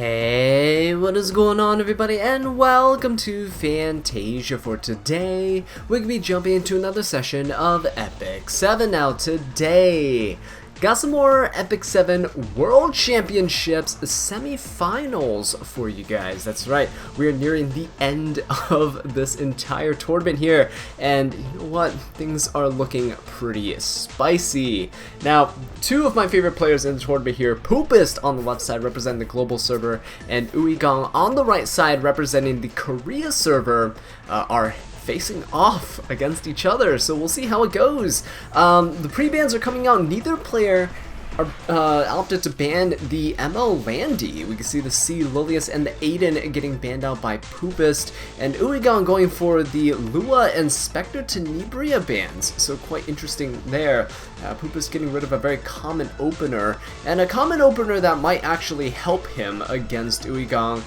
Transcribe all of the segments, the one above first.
Hey, what is going on everybody, and welcome to Fantasia. For today, we're going to be jumping into another session of Epic 7. Now today, got some more Epic 7 World Championships Semifinals for you guys. That's right, we are nearing the end of this entire tournament here, and you know what? Things are looking pretty spicy. Now, two of my favorite players in the tournament here, Poopest on the left side representing the global server, and Uigang on the right side representing the Korea server, are facing off against each other, so we'll see how it goes. The pre-bans are coming out. Neither player are opted to ban the ML Landy. We can see the C Lilius and the Aiden getting banned out by Poopest, and Uigang going for the Lua and Spectre Tenebria bans, so quite interesting there. Poopest getting rid of a very common opener, and a common opener that might actually help him against Uigang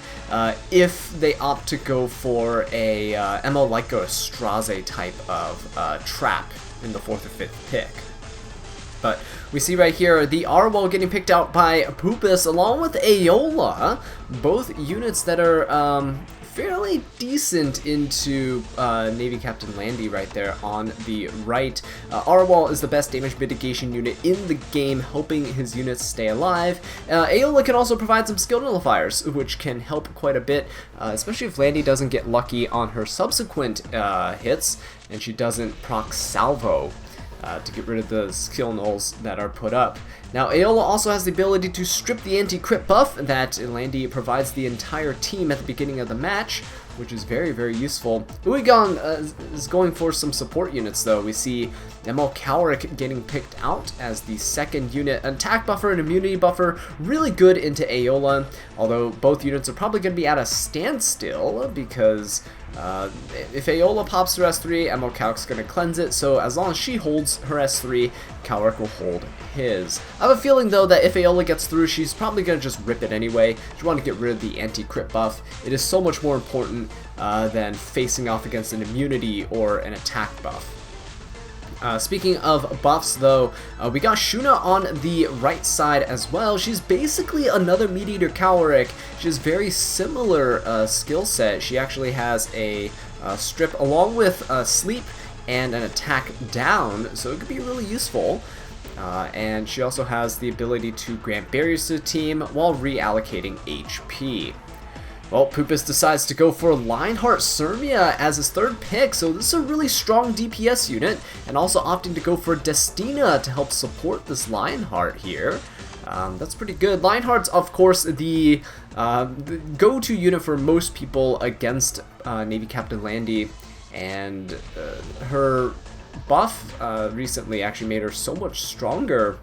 if they opt to go for a ML like a Straze type of trap in the 4th or 5th pick. But we see right here the Arwell getting picked out by Poopest along with Aola, both units that are fairly decent into Navy Captain Landy right there on the right. Arwell is the best damage mitigation unit in the game, helping his units stay alive. Aola can also provide some skill nullifiers, which can help quite a bit, especially if Landy doesn't get lucky on her subsequent hits, and she doesn't proc salvo to get rid of the skill nulls that are put up. Now, Aola also has the ability to strip the anti-crit buff that Landy provides the entire team at the beginning of the match, which is very, very useful. Uigang is going for some support units, though. We see ML Cowrick getting picked out as the second unit. An attack buffer and immunity buffer, really good into Aola, although both units are probably going to be at a standstill because if Aola pops her S3, ML Cowrick's going to cleanse it, so as long as she holds her S3, Cowrick will hold his. I have a feeling, though, that if Aola gets through, she's probably going to just rip it anyway. She want to get rid of the anti-crit buff. It is so much more important than facing off against an immunity or an attack buff. Speaking of buffs, though, we got Shuna on the right side as well. She's basically another Meat Eater Cowrick. She has very similar skill set. She actually has a strip along with sleep and an attack down, so it could be really useful. And she also has the ability to grant barriers to the team while reallocating HP. Well, Poopest decides to go for Lionheart Sirmia as his third pick, so this is a really strong DPS unit, and also opting to go for Destina to help support this Lionheart here. That's pretty good. Lionheart's, of course, the go-to unit for most people against Navy Captain Landy, and her buff recently actually made her so much stronger.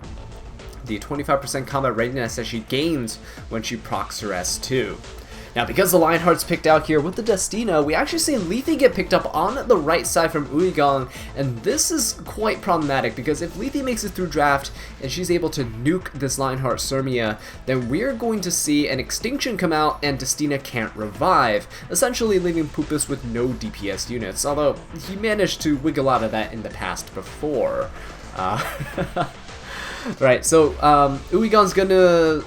The 25% combat readiness that she gains when she procs her S2. Now, because the Lionheart's picked out here with the Destina, we actually see Lethe get picked up on the right side from Uigang, and this is quite problematic because if Lethe makes it through draft and she's able to nuke this Lionheart Sirmia, then we're going to see an Extinction come out and Destina can't revive, essentially leaving Poopest with no DPS units, although he managed to wiggle out of that in the past before. Right, so Uigang's gonna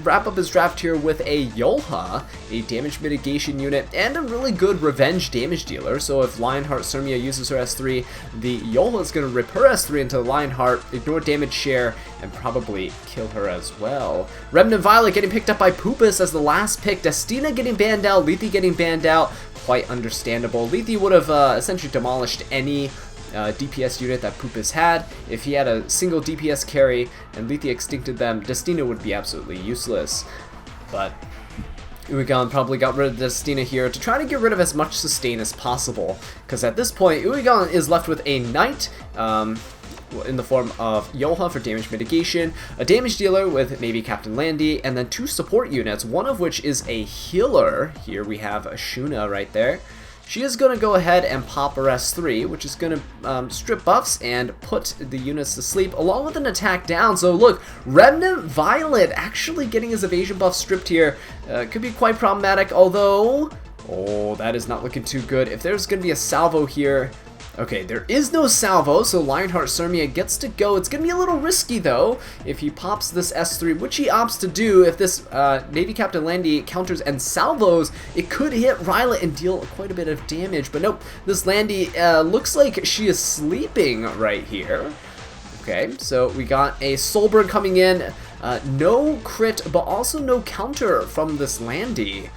wrap up his draft here with a Yolha, a damage mitigation unit, and a really good revenge damage dealer. So if Lionheart Sirmia uses her S3, the Yolha is going to rip her S3 into the Lionheart, ignore damage share, and probably kill her as well. Remnant Violet getting picked up by Poopest as the last pick. Destina getting banned out, Lethe getting banned out. Quite understandable. Lethe would have essentially demolished any DPS unit that Poopest had. If he had a single DPS carry and Lethe extincted them, Destina would be absolutely useless. But Uigang probably got rid of Destina here to try to get rid of as much sustain as possible, because at this point Uigang is left with a Knight in the form of Yolha for damage mitigation, a damage dealer with maybe Captain Landy, and then two support units, one of which is a healer. Here we have a Shuna right there. She is going to go ahead and pop her S3, which is going to strip buffs and put the units to sleep, along with an attack down. So look, Remnant Violet actually getting his evasion buff stripped here could be quite problematic, although, oh, that is not looking too good. If there's going to be a salvo here, Okay, there is no salvo, so Lionheart Sirmia gets to go. It's going to be a little risky, though, if he pops this S3, which he opts to do. If this Navy Captain Landy counters and salvos, it could hit Rylet and deal quite a bit of damage. But nope, this Landy looks like she is sleeping right here. Okay, so we got a Soulburn coming in. No crit, but also no counter from this Landy.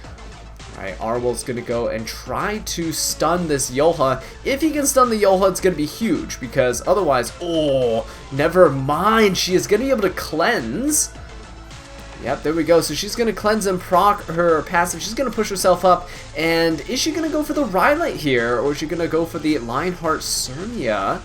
Alright, Arwol's gonna go and try to stun this Yoha. If he can stun the Yoha, it's gonna be huge, because otherwise, oh, never mind. She is gonna be able to cleanse. Yep, there we go. So she's gonna cleanse and proc her passive. She's gonna push herself up. And is she gonna go for the Rylite here, or is she gonna go for the Lionheart Sirmia?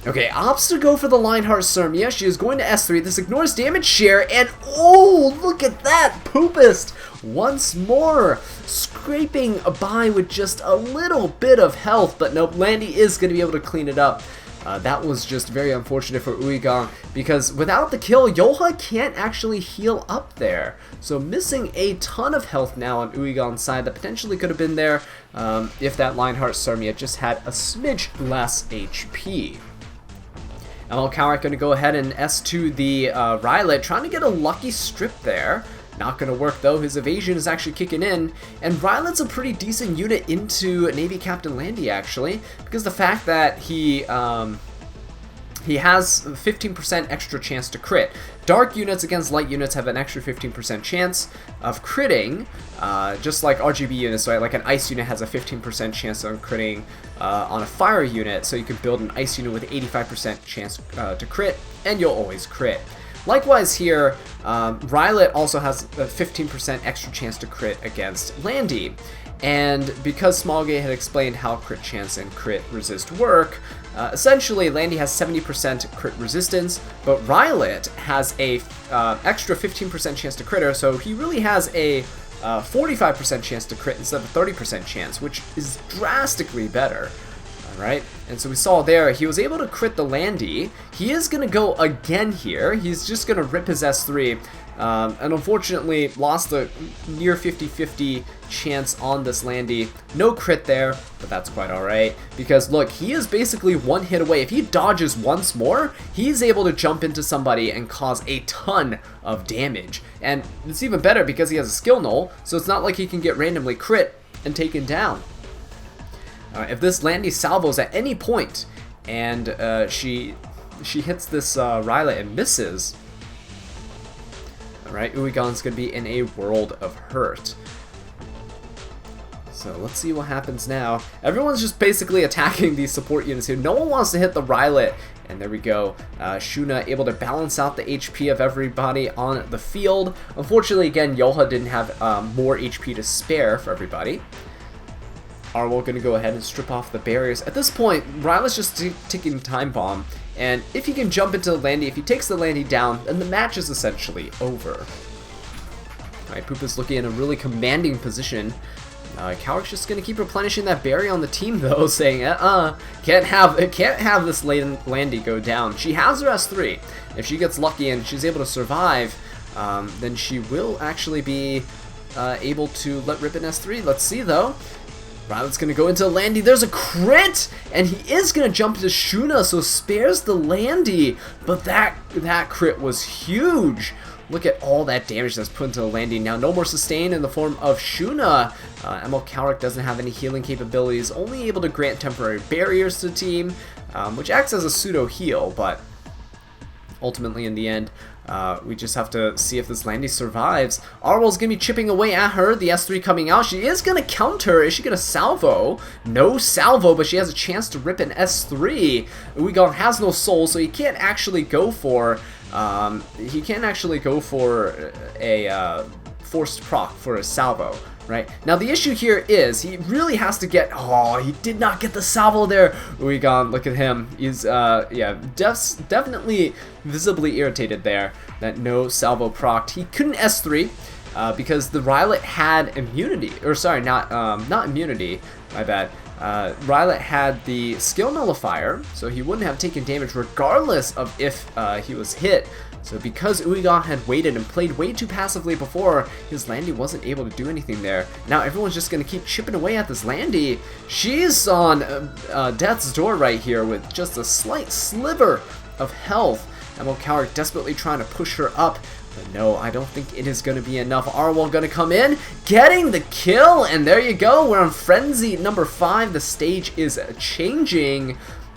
Okay, opts to go for the Lionheart Sirmia. She is going to S3. This ignores damage share, and oh, look at that! Poopest once more scraping by with just a little bit of health, but nope, Landy is going to be able to clean it up. That was just very unfortunate for Uigang, because without the kill, Yoha can't actually heal up there. So missing a ton of health now on Uigang's side that potentially could have been there if that Lionheart Sirmia just had a smidge less HP. Cowrick going to go ahead and S2 the Rylite, trying to get a lucky strip there. Not going to work though, his evasion is actually kicking in, and Rylite's a pretty decent unit into Navy Captain Landy actually, because the fact that he has 15% extra chance to crit. Dark units against light units have an extra 15% chance of critting, just like RGB units, right? Like an ice unit has a 15% chance of critting on a fire unit, so you can build an ice unit with 85% chance to crit, and you'll always crit. Likewise here, Rylite also has a 15% extra chance to crit against Landy. And because Smallgate had explained how crit chance and crit resist work, essentially Landy has 70% crit resistance, but Rylite has a extra 15% chance to critter, so he really has a 45% chance to crit instead of a 30% chance, which is drastically better. Alright, and so we saw there, he was able to crit the Landy. He is going to go again here. He's just going to rip his S3. And unfortunately lost a near 50-50 chance on this Landy. No crit there, but that's quite alright, because look, he is basically one hit away. If he dodges once more, he's able to jump into somebody and cause a ton of damage. And it's even better because he has a skill null, so it's not like he can get randomly crit and taken down. If this Landy salvos at any point and she hits this Rylite and misses, alright, Uigang's going to be in a world of hurt. So let's see what happens now. Everyone's just basically attacking these support units here. No one wants to hit the Rylite. And there we go. Shuna able to balance out the HP of everybody on the field. Unfortunately, again, Yoha didn't have more HP to spare for everybody. Arwol going to go ahead and strip off the barriers. At this point, Rylite's just ticking time bomb. And if he can jump into the Landy, if he takes the Landy down, then the match is essentially over. Alright, Poopest looking in a really commanding position. Cowrick's just going to keep replenishing that barrier on the team, though, saying, can't have this Landy go down. She has her S3. If she gets lucky and she's able to survive, then she will actually be able to let rip an S3. Let's see, though. Rylite's going to go into Landy. There's a crit! And he is going to jump into Shuna, so spares the Landy. But that crit was huge. Look at all that damage that's put into the Landy. Now, no more sustain in the form of Shuna. Cowrick doesn't have any healing capabilities, only able to grant temporary barriers to the team, which acts as a pseudo-heal, but ultimately, in the end, we just have to see if this Landy survives. Arwol's going to be chipping away at her. The S3 coming out. She is going to counter. Is she going to salvo? No salvo, but she has a chance to rip an S3. Uigang has no soul, so he can't actually go for a forced proc for a salvo. Right? Now the issue here is he really has to get, he did not get the salvo there. Uigang, look at him. He's definitely visibly irritated there that no salvo procced. He couldn't S3 because the Rylite had immunity, or sorry, not immunity, my bad. Rylite had the skill nullifier, so he wouldn't have taken damage regardless of if he was hit So because Uigang had waited and played way too passively before, his Landy wasn't able to do anything there. Now everyone's just going to keep chipping away at this Landy. She's on death's door right here with just a slight sliver of health. Emil Cowrick desperately trying to push her up. But no, I don't think it is going to be enough. Arwell going to come in, getting the kill. And there you go. We're on Frenzy number 5. The stage is changing.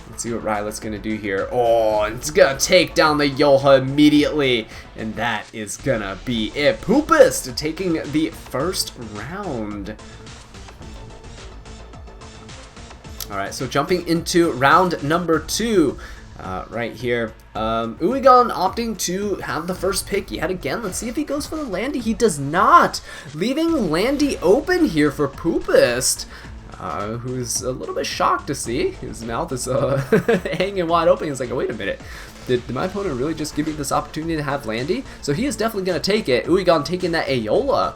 Let's see what Rylet's going to do here. Oh, it's going to take down the Yoha immediately. And that is going to be it. Poopest taking the first round. Alright, so jumping into round number 2. Right here. Uigang opting to have the first pick yet again. Let's see if he goes for the Landy. He does not. Leaving Landy open here for Poopest. Who's a little bit shocked to see. His mouth is hanging wide open. He's like, oh, wait a minute. Did my opponent really just give me this opportunity to have Landy? So he is definitely going to take it. Uigang taking that Aeola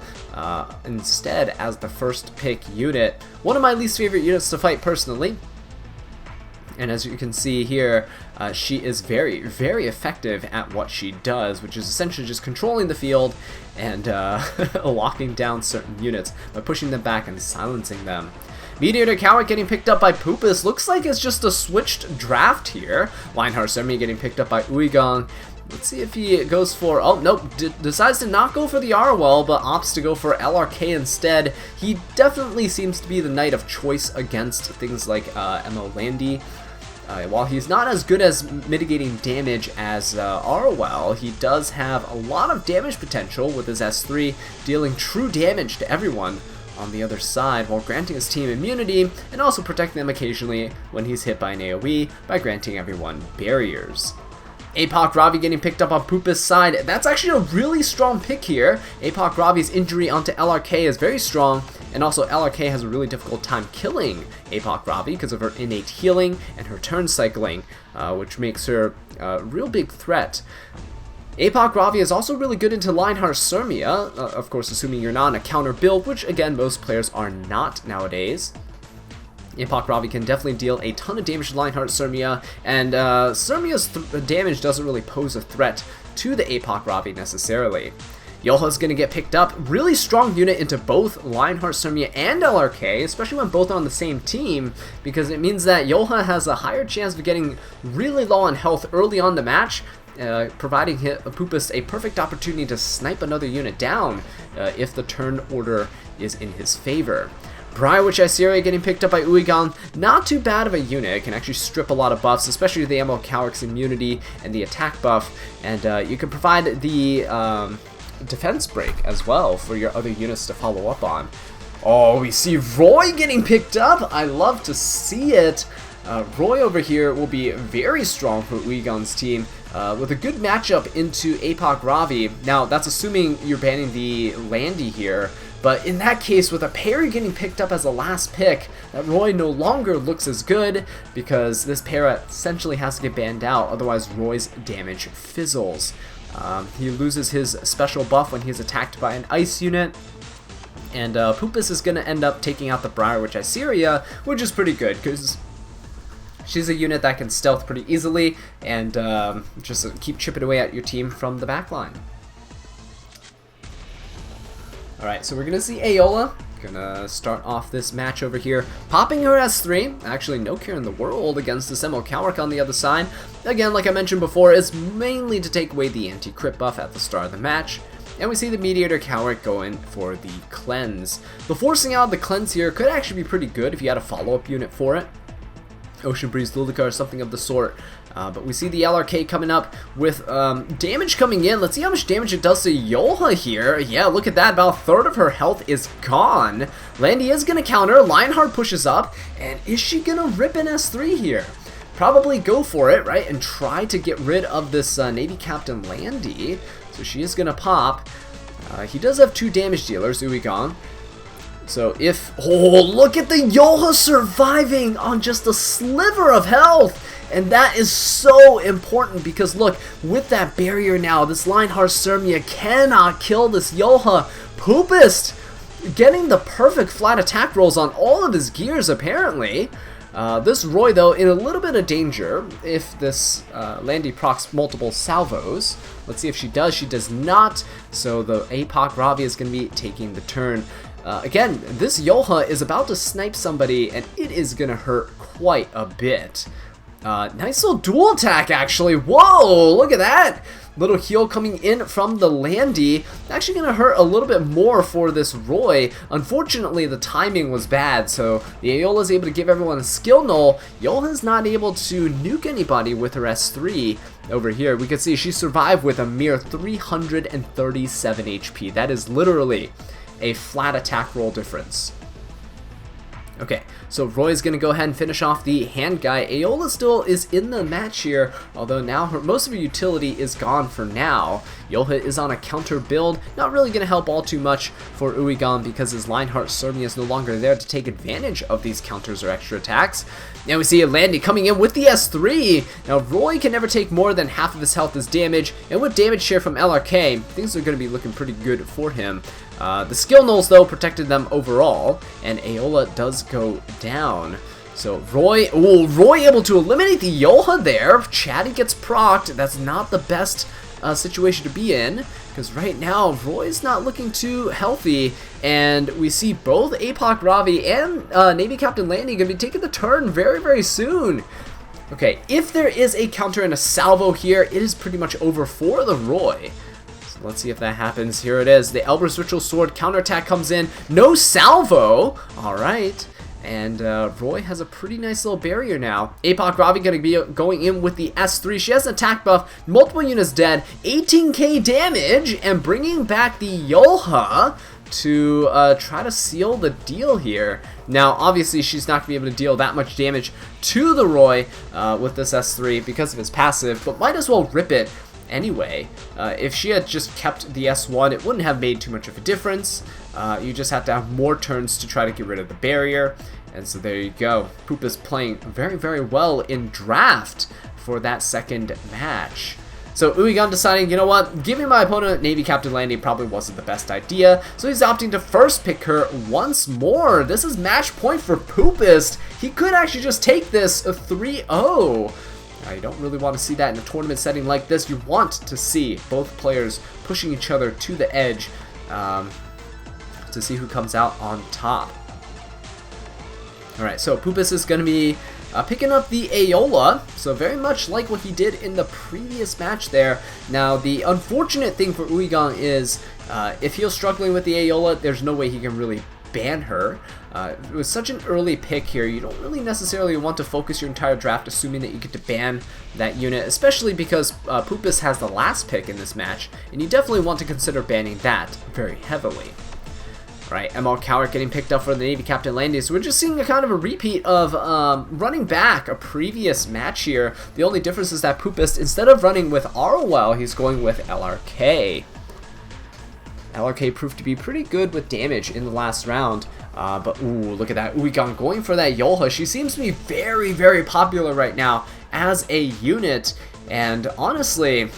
instead as the first pick unit. One of my least favorite units to fight personally. And as you can see here, she is very, very effective at what she does, which is essentially just controlling the field and locking down certain units by pushing them back and silencing them. Mediator Cowrick getting picked up by Poopest. Looks like it's just a switched draft here. Lionheart Sermi getting picked up by Uigang. Let's see if he goes for... Oh, nope. Decides to not go for the Arwell, but opts to go for LRK instead. He definitely seems to be the knight of choice against things like MO Landy. While he's not as good as mitigating damage as Arwell, he does have a lot of damage potential with his S3, dealing true damage to everyone on the other side while granting his team immunity and also protecting them occasionally when he's hit by an AoE by granting everyone barriers. Apoc Ravi getting picked up on Poopest's side. That's actually a really strong pick here. Apoc Ravi's injury onto LRK is very strong, and also LRK has a really difficult time killing Apoc Ravi because of her innate healing and her turn cycling, which makes her a real big threat. Apoc Ravi is also really good into Lionheart Sermia, of course assuming you're not in a counter build, which again most players are not nowadays. Apoc Ravi can definitely deal a ton of damage to Lionheart Sermia, and Sermia's damage doesn't really pose a threat to the Apoc Ravi necessarily. Yoha's going to get picked up. Really strong unit into both Lionheart Sermia and LRK, especially when both are on the same team, because it means that Yoha has a higher chance of getting really low on health early on the match, providing Poopest a perfect opportunity to snipe another unit down if the turn order is in his favor. Briarwitch Iceria getting picked up by Uigang. Not too bad of a unit. It can actually strip a lot of buffs, especially the Emil Cowrick's immunity and the attack buff, and you can provide the defense break as well for your other units to follow up on. Oh, we see Roy getting picked up. I love to see it. Roy over here will be very strong for Uigang's team with a good matchup into Apoc Ravi. Now, that's assuming you're banning the Landy here, but in that case, with a parry getting picked up as a last pick, that Roy no longer looks as good because this para essentially has to get banned out, otherwise Roy's damage fizzles. He loses his special buff when he's attacked by an ice unit. And Poopest is going to end up taking out the Briarwitch Iceria, which is pretty good because she's a unit that can stealth pretty easily and just keep chipping away at your team from the backline. Alright, so we're going to see Aeola. Gonna start off this match over here, popping her S3. Actually, no care in the world against this Emil Cowrick on the other side. Again, like I mentioned before, it's mainly to take away the anti-crit buff at the start of the match. And we see the Mediator Cowrick going for the cleanse. The forcing out of the cleanse here could actually be pretty good if you had a follow-up unit for it. Ocean Breeze Lulica or something of the sort. But we see the LRK coming up with damage coming in. Let's see how much damage it does to Yoha here. Yeah, look at that. About a third of her health is gone. Landy is going to counter. Lionheart pushes up. And is she going to rip an S3 here? Probably go for it, right? And try to get rid of this Navy Captain Landy. So she is going to pop. He does have 2 damage dealers, Uigang. So if... Oh, look at the Yoha surviving on just a sliver of health! And that is so important because look, with that barrier now, this Lionheart Sermia cannot kill this Yoha. Poopest getting the perfect flat attack rolls on all of his gears apparently. This Roy though in a little bit of danger if this Landy procs multiple salvos. Let's see if she does. She does not. So the APOC Ravi is going to be taking the turn. Again, this Yoha is about to snipe somebody, and it is going to hurt quite a bit. Nice little dual attack, actually. Whoa, look at that. Little heal coming in from the Landy. Actually going to hurt a little bit more for this Roy. Unfortunately, the timing was bad, so the Aeola is able to give everyone a skill null. Yola is not able to nuke anybody with her S3 over here. We can see she survived with a mere 337 HP. That is literally a flat attack roll difference. Okay, so Roy's going to go ahead and finish off the hand guy. Aeola still is in the match here, although now most of her utility is gone for now. Yoha is on a counter build, not really going to help all too much for Uigang because his Lionheart Cermia is no longer there to take advantage of these counters or extra attacks. Now we see Landy coming in with the S3. Now Roy can never take more than half of his health as damage, and with damage share from LRK, things are going to be looking pretty good for him. The skill nulls, though, protected them overall, and Aeola does go down. So Roy able to eliminate the Yoha there. Chatty gets procced. That's not the best situation to be in, because right now Roy's not looking too healthy, and we see both APOC Ravi and Navy Captain Landy going to be taking the turn very, very soon. Okay, if there is a counter and a salvo here, it is pretty much over for the Roy. Let's see if that happens. Here it is. The Elber's Ritual Sword counterattack comes in. No salvo. All right. And Roy has a pretty nice little barrier now. APOC Ravi going to be going in with the S3. She has an attack buff. Multiple units dead. 18k damage. And bringing back the Yoha to try to seal the deal here. Now, obviously, she's not going to be able to deal that much damage to the Roy with this S3 because of his passive. But might as well rip it anyway. If she had just kept the S1, it wouldn't have made too much of a difference. You just have to have more turns to try to get rid of the barrier. And so there you go. Poopest playing very, very well in draft for that second match. So Uigang deciding, you know what, giving my opponent Navy Captain Landy probably wasn't the best idea. So he's opting to first pick her once more. This is match point for Poopest. He could actually just take this 3-0. Now, you don't really want to see that in a tournament setting like this. You want to see both players pushing each other to the edge to see who comes out on top. Alright, so Poopest is going to be picking up the Aeola, so very much like what he did in the previous match there. Now, the unfortunate thing for Uigang is if he was struggling with the Aeola, there's no way he can really ban her. It was such an early pick here, you don't really necessarily want to focus your entire draft assuming that you get to ban that unit, especially because Poopest has the last pick in this match, and you definitely want to consider banning that very heavily. Alright, ML Coward getting picked up for the Navy Captain Landy, so we're just seeing a kind of a repeat of running back a previous match here. The only difference is that Poopest, instead of running with Arwell, he's going with LRK. LRK proved to be pretty good with damage in the last round, but ooh, look at that. Uigang going for that Yoha. She seems to be very, very popular right now as a unit, and honestly,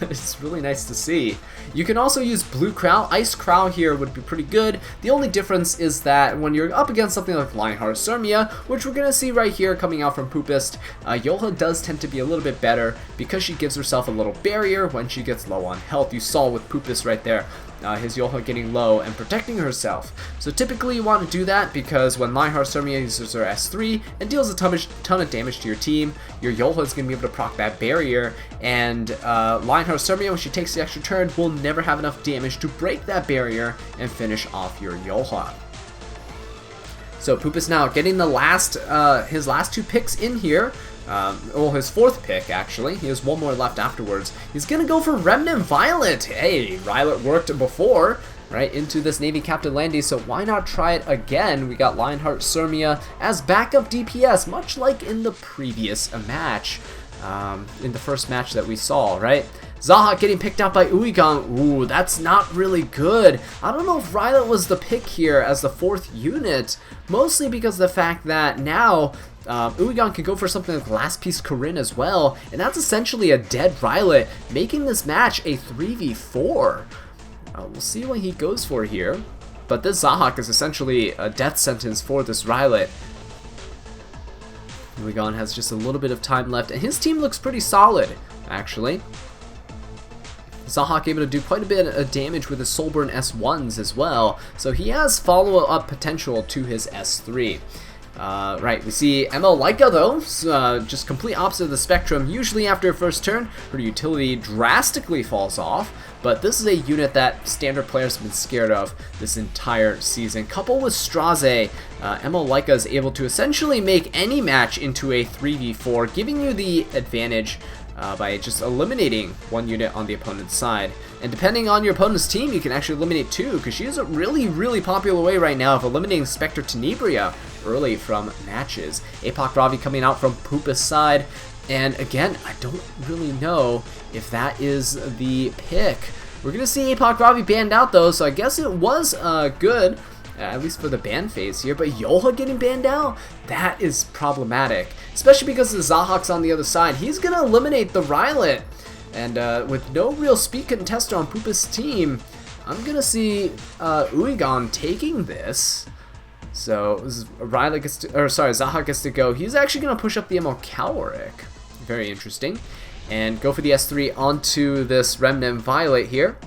it's really nice to see. You can also use Blue Crow. Ice Crow here would be pretty good. The only difference is that when you're up against something like Lionheart Cermia, which we're going to see right here coming out from Poopest, Yoha does tend to be a little bit better because she gives herself a little barrier when she gets low on health. You saw with Poopest right there. His Yoha getting low and protecting herself. So typically you want to do that because when Lionheart Cermia uses her S3 and deals a ton of damage to your team, your Yoha is going to be able to proc that barrier, and Lionheart Cermia, when she takes the extra turn, will never have enough damage to break that barrier and finish off your Yoha. So Poopest now getting the his last two picks in here. Well, his fourth pick, actually. He has one more left afterwards. He's going to go for Remnant Violet. Hey, Violet worked before, right, into this Navy Captain Landy, so why not try it again? We got Lionheart Cermia as backup DPS, much like in the previous match, in the first match that we saw, right? Zaha getting picked out by Uigang. Ooh, that's not really good. I don't know if Violet was the pick here as the fourth unit, mostly because of the fact that now Uigang can go for something like Last Piece Corinne as well, and that's essentially a dead Violet, making this match a 3v4. We'll see what he goes for here, but this Zahak is essentially a death sentence for this Violet. Uigang has just a little bit of time left, and his team looks pretty solid, actually. Zahak able to do quite a bit of damage with his Soulburn S1s as well, so he has follow-up potential to his S3. Right, we see ML Leica though, just complete opposite of the spectrum. Usually after her first turn, her utility drastically falls off, but this is a unit that standard players have been scared of this entire season. Coupled with Straze, ML Leica is able to essentially make any match into a 3v4, giving you the advantage by just eliminating one unit on the opponent's side. And depending on your opponent's team, you can actually eliminate two, because she is a really popular way right now of eliminating Spectre Tenebria early from matches. Apoc Ravi coming out from Poopest's side, and again, I don't really know if that is the pick. We're going to see Apoc Ravi banned out though, so I guess it was good, at least for the ban phase here, but Yoha getting banned out? That is problematic, especially because the Zahak's on the other side. He's going to eliminate the Rylet, and with no real speed contester on Poopest's team, I'm going to see Uigang taking this. So Rylet gets to, or sorry, Zahak gets to go. He's actually going to push up the ML Cowrick. Very interesting. And go for the S3 onto this Remnant Violet here.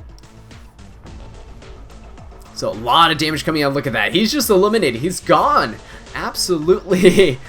So a lot of damage coming out. Look at that. He's just eliminated. He's gone. Absolutely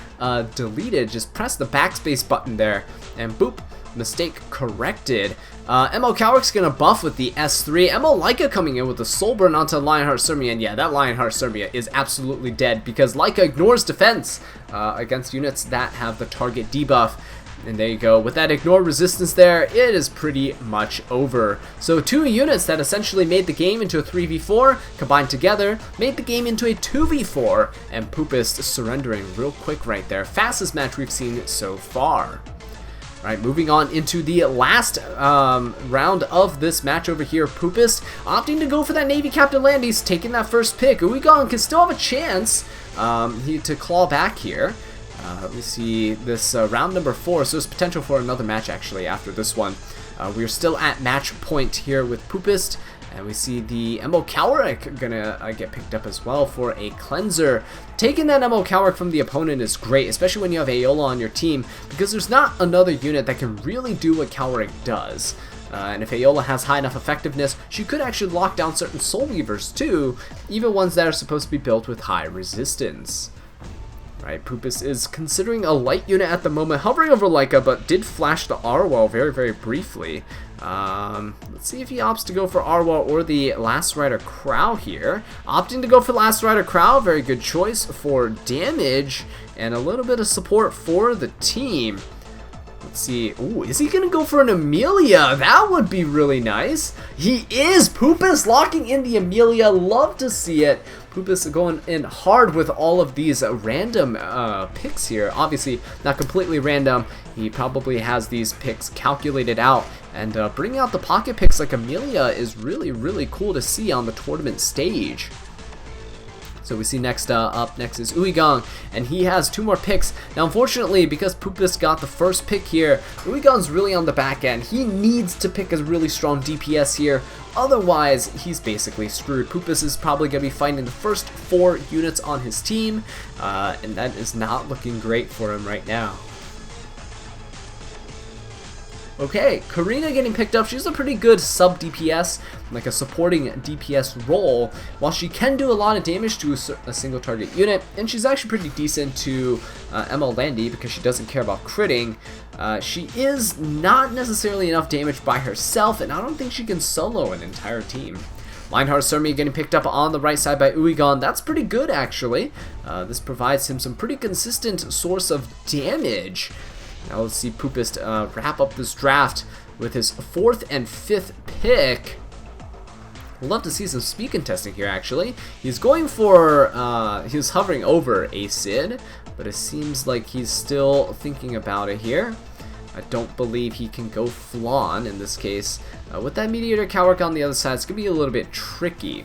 deleted. Just press the backspace button there. And boop. Mistake corrected. ML Cowrick's gonna buff with the S3. ML Leica coming in with the Soulburn onto Lionheart Sirmia, and yeah, that Lionheart Sirmia is absolutely dead because Leica ignores defense against units that have the target debuff. And there you go. With that ignore resistance there, it is pretty much over. So two units that essentially made the game into a 3v4 combined together made the game into a 2v4, and Poopest surrendering real quick right there. Fastest match we've seen so far. Alright, moving on into the last round of this match over here. Poopest opting to go for that Navy Captain Landis, taking that first pick. Uigang can still have a chance to claw back here. We see this round number 4, so there's potential for another match actually after this one. We're still at match point here with Poopest, and we see the ML Cowrick gonna get picked up as well for a cleanser. Taking that ML Cowrick from the opponent is great, especially when you have Aola on your team, because there's not another unit that can really do what Cowrick does. And if Aola has high enough effectiveness, she could actually lock down certain Soul Weavers too, even ones that are supposed to be built with high resistance. Right, Poopest is considering a light unit at the moment, hovering over Leica, but did flash the Arwell very briefly. Let's see if he opts to go for Arwell or the Last Rider Crow here. Opting to go for Last Rider Crow, very good choice for damage and a little bit of support for the team. Let's see. Ooh, is he gonna go for an Amelia? That would be really nice. He is. Poopest locking in the Amelia. Love to see it. Poopest going in hard with all of these random picks here. Obviously, not completely random. He probably has these picks calculated out. And bringing out the pocket picks like Amelia is really cool to see on the tournament stage. So we see next up next is Uigang, and he has 2 more picks. Now unfortunately, because Poopest got the first pick here, Uigang's really on the back end. He needs to pick a really strong DPS here, otherwise he's basically screwed. Poopest is probably going to be fighting the first 4 units on his team, and that is not looking great for him right now. Okay, Karina getting picked up. She's a pretty good sub DPS, like a supporting DPS role, while she can do a lot of damage to a single target unit, and she's actually pretty decent to ML Landy because she doesn't care about critting. She is not necessarily enough damage by herself, and I don't think she can solo an entire team. Lionheart Sirmia getting picked up on the right side by Uigang. That's pretty good actually. This provides him some pretty consistent source of damage. Now let's see Poopest wrap up this draft with his 4th and 5th pick. We'll love to see some speed contesting here actually. He's going for, he was hovering over a Sid, but it seems like he's still thinking about it here. I don't believe he can go Flan in this case. With that Mediator Cowrick on the other side, it's going to be a little bit tricky.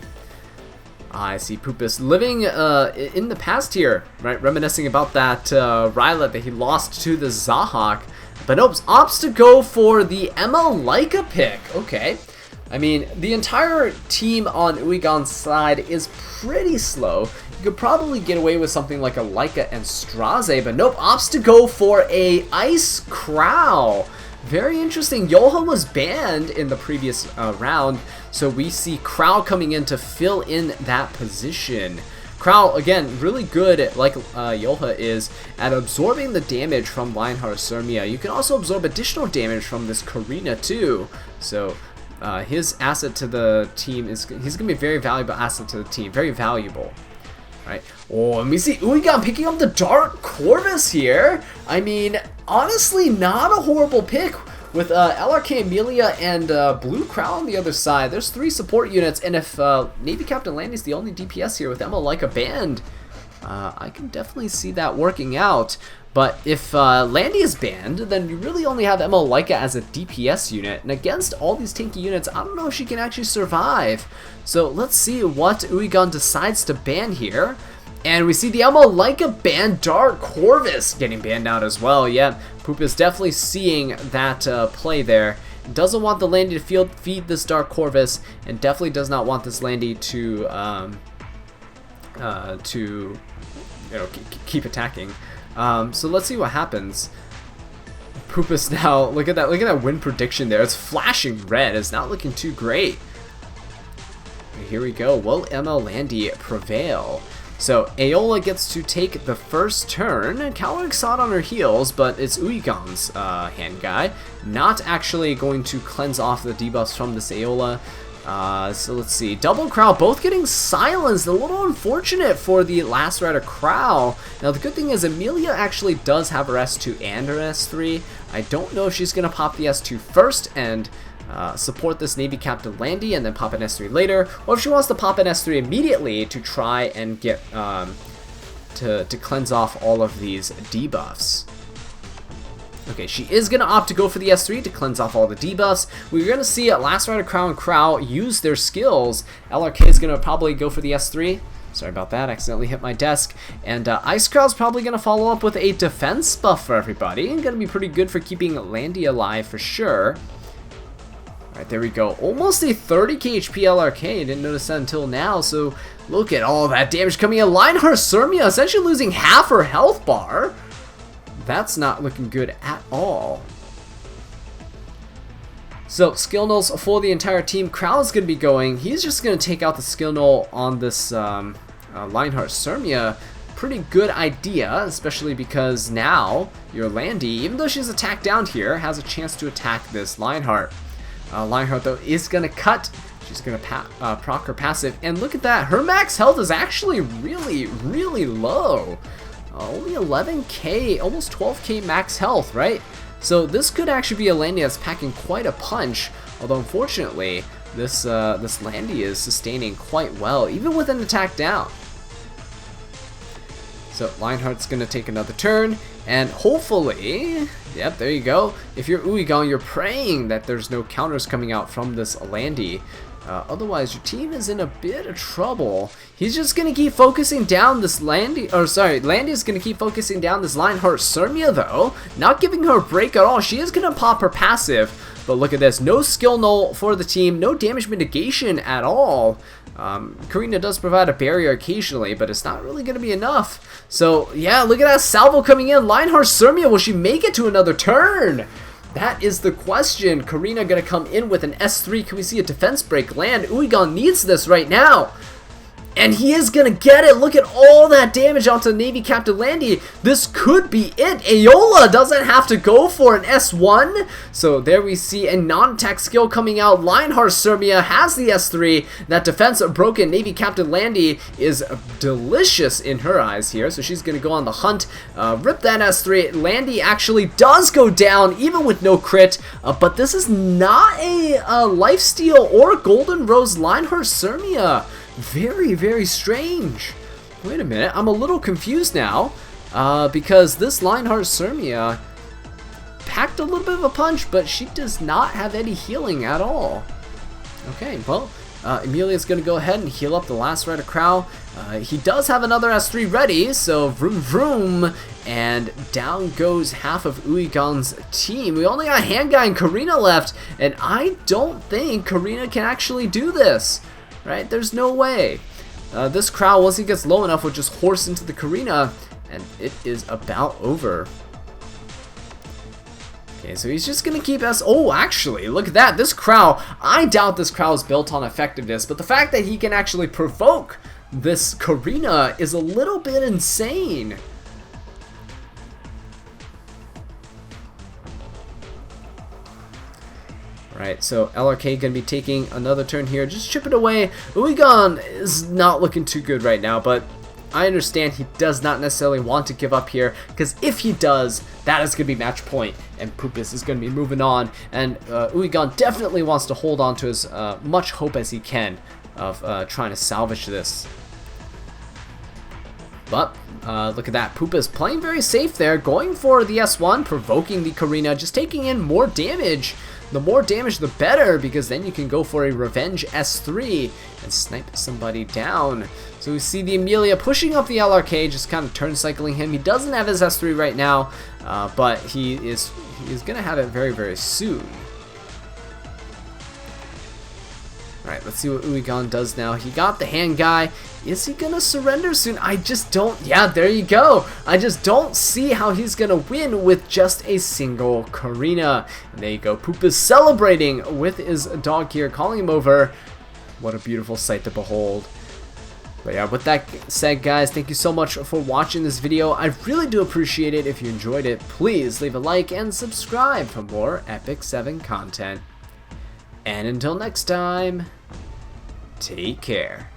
I see Poopest living in the past here, right? Reminiscing about that Rylet that he lost to the Zahak. But nope, opts to go for the ML Leica pick. Okay. I mean, the entire team on Uigang's side is pretty slow. You could probably get away with something like a Leica and Straze, but nope, opts to go for a Ice Crow. Very interesting. Yoha was banned in the previous round, so we see Crow coming in to fill in that position. Crow, again, really good, like Yoha is, at absorbing the damage from Lionheart Sirmia. You can also absorb additional damage from this Karina too. So his asset to the team is, he's going to be a very valuable asset to the team. Very valuable. Right. Oh, and we see Uigang picking up the Dark Corvus here. I mean, honestly, not a horrible pick with LRK Amelia and Blue Crow on the other side. There's 3 support units, and if Navy Captain Landy's the only DPS here with Emma like a band, I can definitely see that working out. But if Landy is banned, then you really only have Emma Leica as a DPS unit, and against all these tanky units, I don't know if she can actually survive. So let's see what Uigang decides to ban here. And we see the Emma Leica ban Dark Corvus getting banned out as well. Yeah, Poop is definitely seeing that play there. Doesn't want the Landy to feed this Dark Corvus, and definitely does not want this Landy to keep attacking. So let's see what happens. Poopest now, look at that win prediction there. It's flashing red. It's not looking too great. Here we go. Will Emma Landy prevail? So Aola gets to take the first turn. Calric saw it on her heels, but it's Uigang's hand guy. Not actually going to cleanse off the debuffs from this Aola. So let's see. Double Crow both getting silenced. A little unfortunate for the Last Rider Crow. Now the good thing is Amelia actually does have her S2 and her S3. I don't know if she's going to pop the S2 first and support this Navy Captain Landy and then pop an S3 later, or if she wants to pop an S3 immediately to try and get to cleanse off all of these debuffs. Okay, she is going to opt to go for the S3 to cleanse off all the debuffs. We're going to see Last Rider Crow and Crow use their skills. LRK is going to probably go for the S3. Sorry about that, accidentally hit my desk. And Ice Crow's probably going to follow up with a defense buff for everybody. And going to be pretty good for keeping Landy alive for sure. Alright, there we go. Almost a 30k HP LRK. Didn't notice that until now. So look at all that damage coming in. Lionheart Sirmia essentially losing half her health bar. That's not looking good at all. So skill nulls for the entire team. Crow is going to be going. He's just going to take out the skill null on this Lionheart Sirmia. Pretty good idea, especially because now your Landy, even though she's attacked down here, has a chance to attack this Lionheart. Lionheart, though, is going to cut. She's going to proc her passive. And look at that. Her max health is actually really, really low. Only 11k, almost 12k max health, right? So this could actually be a Landy that's packing quite a punch. Although, unfortunately, this Landy is sustaining quite well, even with an attack down. So Lionheart's going to take another turn, and hopefully, yep, there you go. If you're Uigang, you're praying that there's no counters coming out from this Landy. Otherwise, your team is in a bit of trouble. He's just going to keep focusing down this Landy, or sorry, Landy is going to keep focusing down this Lionheart Sirmia, though. Not giving her a break at all. She is going to pop her passive, but look at this. No skill null for the team, no damage mitigation at all. Karina does provide a barrier occasionally, but it's not really going to be enough. So, yeah, look at that salvo coming in. Lionheart Sirmia, will she make it to another turn? That is the question. Karina going to come in with an S3. Can we see a defense break land? Uigang needs this right now. And he is going to get it. Look at all that damage onto Navy Captain Landy. This could be it. Aola doesn't have to go for an S1. So there we see a non-attack skill coming out. Lionheart Sirmia has the S3. That defense broken Navy Captain Landy is delicious in her eyes here. So she's going to go on the hunt. Rip that S3. Landy actually does go down even with no crit. But this is not a lifesteal or Golden Rose Lionheart Sirmia. Very, very strange. Wait a minute, I'm a little confused now because this Lionheart Sirmia packed a little bit of a punch, but she does not have any healing at all. Okay, well, Emilia's going to go ahead and heal up the Last Rider Crow. He does have another S3 ready, so vroom vroom, and down goes half of Uigang's team. We only got Handguy and Karina left, and I don't think Karina can actually do this. Right? There's no way. This Crow, once he gets low enough, will just horse into the Karina, and it is about over. Okay, so he's just gonna keep us. Oh, actually, look at that. This Crow, I doubt this Crow is built on effectiveness, but the fact that he can actually provoke this Karina is a little bit insane. Alright, so LRK gonna be taking another turn here. Just chip it away. Uigang is not looking too good right now, but I understand he does not necessarily want to give up here, because if he does, that is going to be match point, and Poopest is going to be moving on, and Uigang definitely wants to hold on to as much hope as he can of trying to salvage this. But look at that, Poopest playing very safe there, going for the S1, provoking the Karina, just taking in more damage. The more damage the better, because then you can go for a revenge S3 and snipe somebody down. So we see the Amelia pushing up the LRK, just kind of turn cycling him. He doesn't have his S3 right now, but he is going to have it very, very soon. Alright, let's see what Uigang does now. He got the hand guy. Is he going to surrender soon? I just don't. Yeah, there you go. I just don't see how he's going to win with just a single Karina. And there you go. Poop is celebrating with his dog here, calling him over. What a beautiful sight to behold. But yeah, with that said, guys, thank you so much for watching this video. I really do appreciate it. If you enjoyed it, please leave a like and subscribe for more Epic 7 content. And until next time, take care.